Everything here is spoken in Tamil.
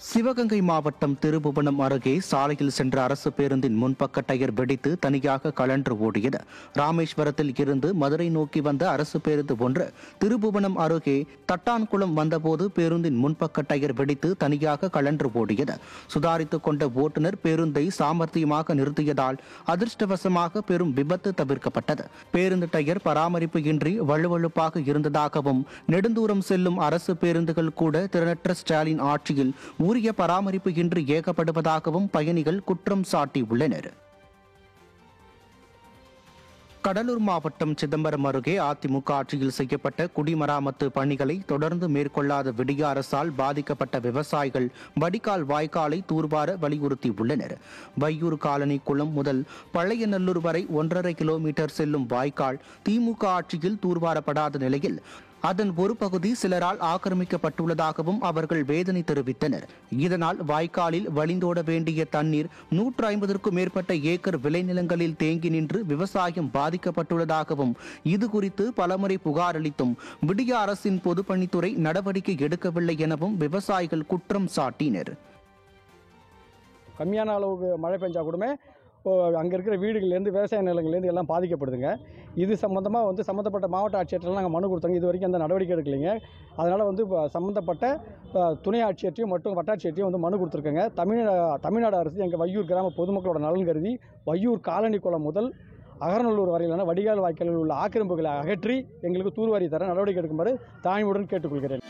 சிவகங்கை மாவட்டம் திருபுவனம் அருகே சாலையில் சென்ற அரசு பேருந்தின் முன்பக்க டயர் வெடித்து தனியாக கழன்று ஓடியது. ராமேஸ்வரத்தில் இருந்து மதுரை நோக்கி வந்த அரசு பேருந்து ஒன்று திருபுவனம் அருகே தட்டான்குளம் வந்தபோது பேருந்தின் முன்பக்க டயர் வெடித்து தனியாக கழன்று ஓடியது. சுதாரித்துக் கொண்ட ஓட்டுநர் பேருந்தை சாமர்த்தியமாக நிறுத்தியதால் அதிர்ஷ்டவசமாக பெரும் விபத்து தவிர்க்கப்பட்டது. பேருந்து டயர் பராமரிப்பு இன்றி வழுவழுப்பாக இருந்ததாகவும் நெடுந்தூரம் செல்லும் அரசு பேருந்துகள் கூட திறனற்ற ஸ்டாலின் ஆட்சியில் உரிய பராமரிப்பு இன்றி இயக்கப்படுவதாகவும் பயணிகள் குற்றம் சாட்டியுள்ளனர். கடலூர் மாவட்டம் சிதம்பரம் அருகே அதிமுக ஆட்சியில் செய்யப்பட்ட குடிமராமத்து பணிகளை தொடர்ந்து மேற்கொள்ளாத விடிய அரசால் பாதிக்கப்பட்ட விவசாயிகள் வடிகால் வாய்க்காலை தூர்வார வலியுறுத்தியுள்ளனர். வையூர் காலனி குளம் முதல் பழையநல்லூர் வரை 1.5 கிலோமீட்டர் செல்லும் வாய்க்கால் திமுக ஆட்சியில் தூர்வாரப்படாத நிலையில் அதன் ஒரு பகுதி சிலரால் ஆக்கிரமிக்கப்பட்டுள்ளதாகவும் அவர்கள் வேதனை தெரிவித்தனர். இதனால் வாய்க்காலில் வழிந்தோட வேண்டிய தண்ணீர் 150க்கும் மேற்பட்ட ஏக்கர் விளைநிலங்களில் தேங்கி நின்று விவசாயம் பாதிக்கப்பட்டுள்ளதாகவும் இதுகுறித்து பலமுறை புகார் அளித்தும் விடிய அரசின் பொதுப்பணித்துறை நடவடிக்கை எடுக்கவில்லை எனவும் விவசாயிகள் குற்றம் சாட்டினர். கம்மியான அளவுக்கு மழை பெஞ்சா கூடமே அங்கே இருக்கிற வீடுகள்லேருந்து விவசாய நிலங்கள்லேருந்து எல்லாம் பாதிக்கப்படுதுங்க. இது சம்மந்தமாக சம்மந்தப்பட்ட மாவட்ட ஆட்சியர்கிட்ட நாங்கள் மனு கொடுத்தாங்க. இது வரைக்கும் அந்த நடவடிக்கை எடுக்கலைங்க. அதனால் சம்மந்தப்பட்ட துணை ஆட்சியர்ட்டையும் மற்றும் வட்டாட்சியர்ட்டையும் மனு கொடுத்துருக்கேங்க. தமிழ்நாடு அரசு எங்கள் வையூர் கிராம பொதுமக்களோட நலன் கருதி வையூர் காலனி குளம் முதல் அகரநல்லூர் வரையிலான வடிகால் வாய்க்காலில் உள்ள ஆக்கிரமிப்புகளை அகற்றி எங்களுக்கு தூர்வாரி தர நடவடிக்கை எடுக்குமாறு தாழ்மையுடன் கேட்டுக்கொள்கிறேன்.